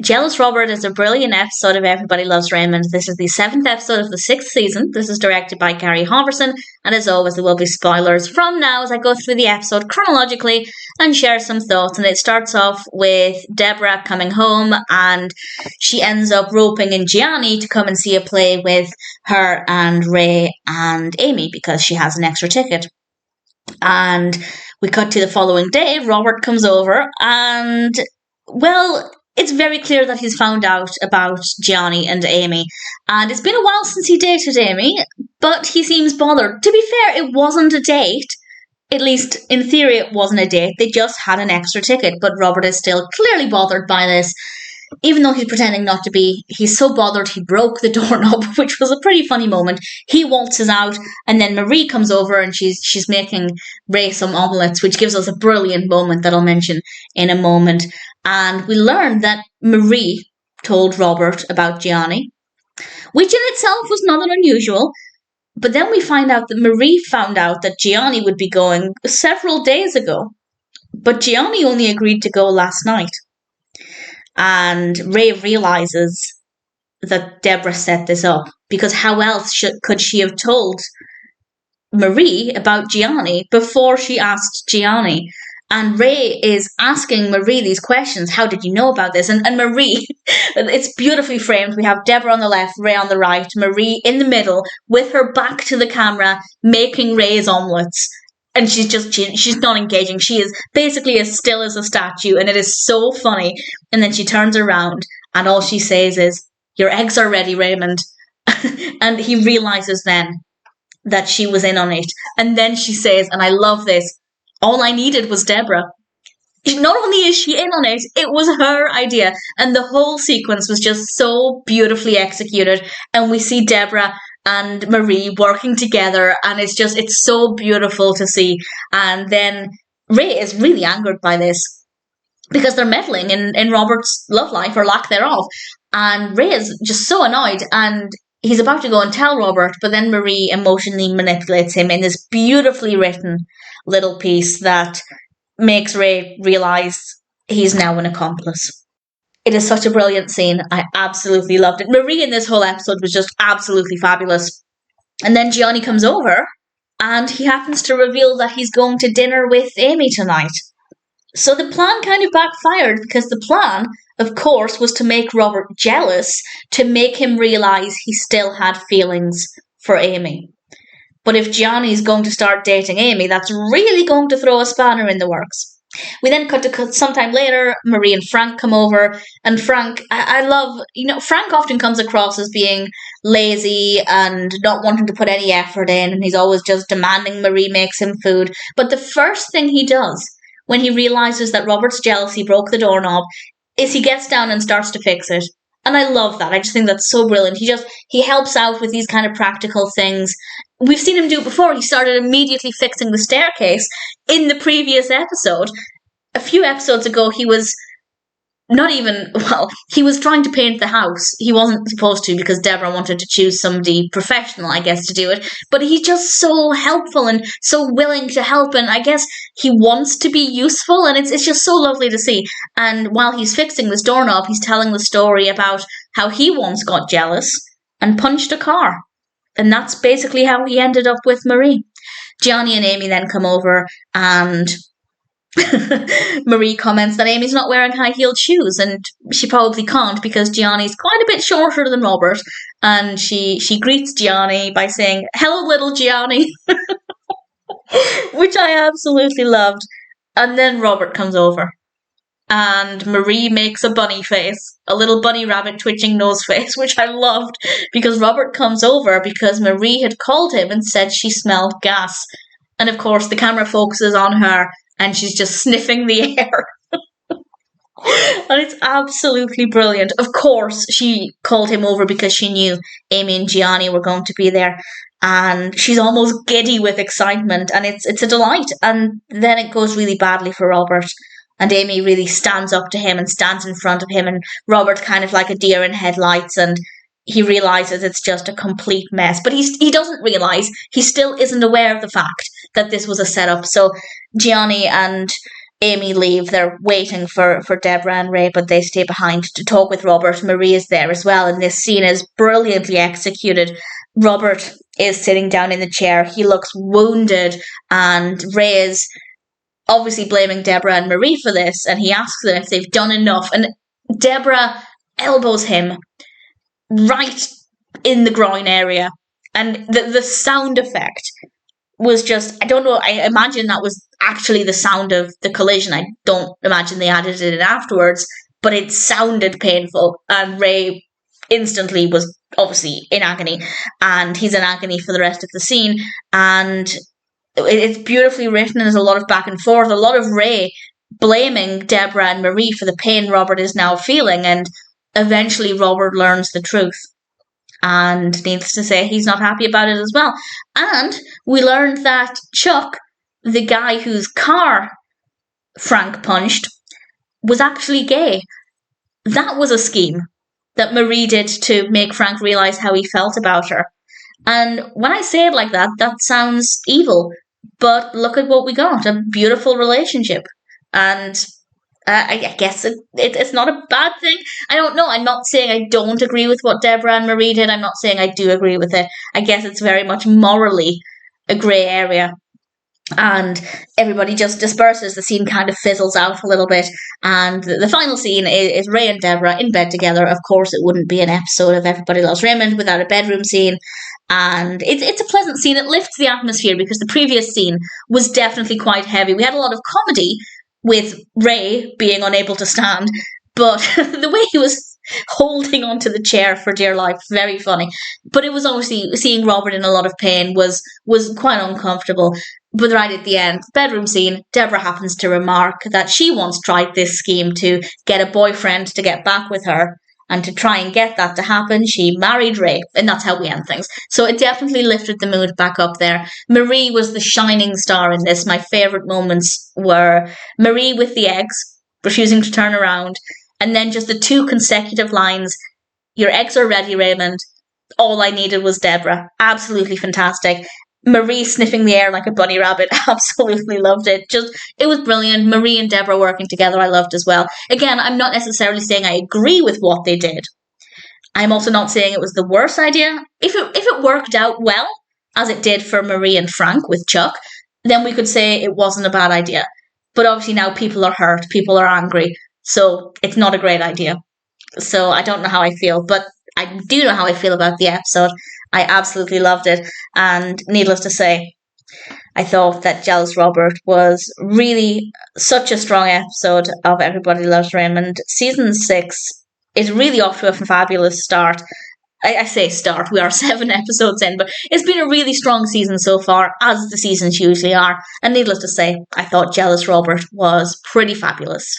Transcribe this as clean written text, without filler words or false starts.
Jealous Robert is a brilliant episode of Everybody Loves Raymond. This is the 7th episode of the 6th season. This is directed by Gary Halvorson, and as always, there will be spoilers from now as I go through the episode chronologically and share some thoughts. And it starts off with Debra coming home, and she ends up roping in Gianni to come and see a play with her and Ray and Amy because she has an extra ticket. And we cut to the following day. Robert comes over, and, well, it's very clear that he's found out about Gianni and Amy. And it's been a while since he dated Amy, but he seems bothered. To be fair, it wasn't a date. At least, in theory, it wasn't a date. They just had an extra ticket, but Robert is still clearly bothered by this. Even though he's pretending not to be, he's so bothered he broke the doorknob, which was a pretty funny moment. He waltzes out, and then Marie comes over, and she's making Ray some omelettes, which gives us a brilliant moment that I'll mention in a moment. And we learned that Marie told Robert about Gianni, which in itself was not unusual. But then we find out that Marie found out that Gianni would be going several days ago. But Gianni only agreed to go last night. And Ray realizes that Debra set this up, because how else could she have told Marie about Gianni before she asked Gianni? And Ray is asking Marie these questions. How did you know about this? And Marie, it's beautifully framed. We have Debra on the left, Ray on the right, Marie in the middle with her back to the camera making Ray's omelettes. And she's not engaging. She is basically as still as a statue, and it is so funny. And then she turns around, and all she says is, "Your eggs are ready, Raymond." And he realizes then that she was in on it. And then she says, and I love this, "All I needed was Debra." Not only is she in on it, it was her idea. And the whole sequence was just so beautifully executed. And we see Debra and Marie working together, and it's so beautiful to see. And then Ray is really angered by this because they're meddling in Robert's love life, or lack thereof. And Ray is just so annoyed, and he's about to go and tell Robert, but then Marie emotionally manipulates him in this beautifully written little piece that makes Ray realise he's now an accomplice. It is such a brilliant scene. I absolutely loved it. Marie in this whole episode was just absolutely fabulous. And then Gianni comes over, and he happens to reveal that he's going to dinner with Amy tonight. So the plan kind of backfired, because the plan, of course, was to make Robert jealous, to make him realise he still had feelings for Amy. But if Gianni's going to start dating Amy, that's really going to throw a spanner in the works. We then cut to sometime later. Marie and Frank come over, and Frank, I love, Frank often comes across as being lazy and not wanting to put any effort in, and he's always just demanding Marie makes him food. But the first thing he does when he realizes that Robert's jealousy broke the doorknob is he gets down and starts to fix it. And I love that. I just think that's so brilliant. He helps out with these kind of practical things. We've seen him do it before. He started immediately fixing the staircase in the previous episode. A few episodes ago, he was he was trying to paint the house. He wasn't supposed to, because Debra wanted to choose somebody professional, I guess, to do it. But he's just so helpful and so willing to help, and I guess he wants to be useful, and it's just so lovely to see. And while he's fixing this doorknob, he's telling the story about how he once got jealous and punched a car. And that's basically how he ended up with Marie. Gianni and Amy then come over, and Marie comments that Amy's not wearing high-heeled shoes, and she probably can't because Gianni's quite a bit shorter than Robert. And she greets Gianni by saying, "Hello, little Gianni," which I absolutely loved. And then Robert comes over, and Marie makes a bunny face, a little bunny rabbit twitching nose face, which I loved, because Robert comes over because Marie had called him and said she smelled gas. And of course the camera focuses on her, and she's just sniffing the air. And it's absolutely brilliant. Of course, she called him over because she knew Amy and Gianni were going to be there. And she's almost giddy with excitement, and it's a delight. And then it goes really badly for Robert. And Amy really stands up to him and stands in front of him, and Robert's kind of like a deer in headlights, and he realizes it's just a complete mess. But he doesn't realize, he still isn't aware of the fact that this was a setup. So Gianni and Amy leave. They're waiting for Debra and Ray, but they stay behind to talk with Robert. Marie is there as well, and this scene is brilliantly executed. Robert is sitting down in the chair. He looks wounded, and Ray is obviously blaming Debra and Marie for this, and he asks them if they've done enough, and Debra elbows him right in the groin area, and the sound effect was just, I don't know, I imagine that was actually the sound of the collision. I don't imagine they added it in afterwards, but it sounded painful, and Ray instantly was obviously in agony, and he's in agony for the rest of the scene, and it's beautifully written, and there's a lot of back and forth, a lot of Ray blaming Debra and Marie for the pain Robert is now feeling, and eventually Robert learns the truth. And needless to say, he's not happy about it as well. And we learned that Chuck, the guy whose car Frank punched, was actually gay. That was a scheme that Marie did to make Frank realise how he felt about her. And when I say it like that, that sounds evil. But look at what we got, a beautiful relationship. And I guess it's not a bad thing. I don't know. I'm not saying I don't agree with what Debra and Marie did. I'm not saying I do agree with it. I guess it's very much morally a grey area. And everybody just disperses. The scene kind of fizzles out a little bit. And the final scene is Ray and Debra in bed together. Of course, it wouldn't be an episode of Everybody Loves Raymond without a bedroom scene. And it's a pleasant scene. It lifts the atmosphere because the previous scene was definitely quite heavy. We had a lot of comedy with Ray being unable to stand, but the way he was holding onto the chair for dear life, very funny. But it was obviously, seeing Robert in a lot of pain was quite uncomfortable. But right at the end, bedroom scene, Debra happens to remark that she once tried this scheme to get a boyfriend to get back with her. And to try and get that to happen, she married Ray. And that's how we end things. So it definitely lifted the mood back up there. Marie was the shining star in this. My favourite moments were Marie with the eggs, refusing to turn around. And then just the two consecutive lines, "Your eggs are ready, Raymond. All I needed was Debra." Absolutely fantastic. Marie sniffing the air like a bunny rabbit. Absolutely loved it. It was brilliant. Marie and Debra working together, I loved as well. Again, I'm not necessarily saying I agree with what they did. I'm also not saying it was the worst idea. If it worked out well, as it did for Marie and Frank with Chuck, then we could say it wasn't a bad idea. But obviously now people are hurt, people are angry, so it's not a great idea. So I don't know how I feel, but I do know how I feel about the episode. I absolutely loved it, and needless to say, I thought that Jealous Robert was really such a strong episode of Everybody Loves Raymond. Season 6 is really off to a fabulous start. I say start, we are 7 episodes in, but it's been a really strong season so far, as the seasons usually are, and needless to say, I thought Jealous Robert was pretty fabulous.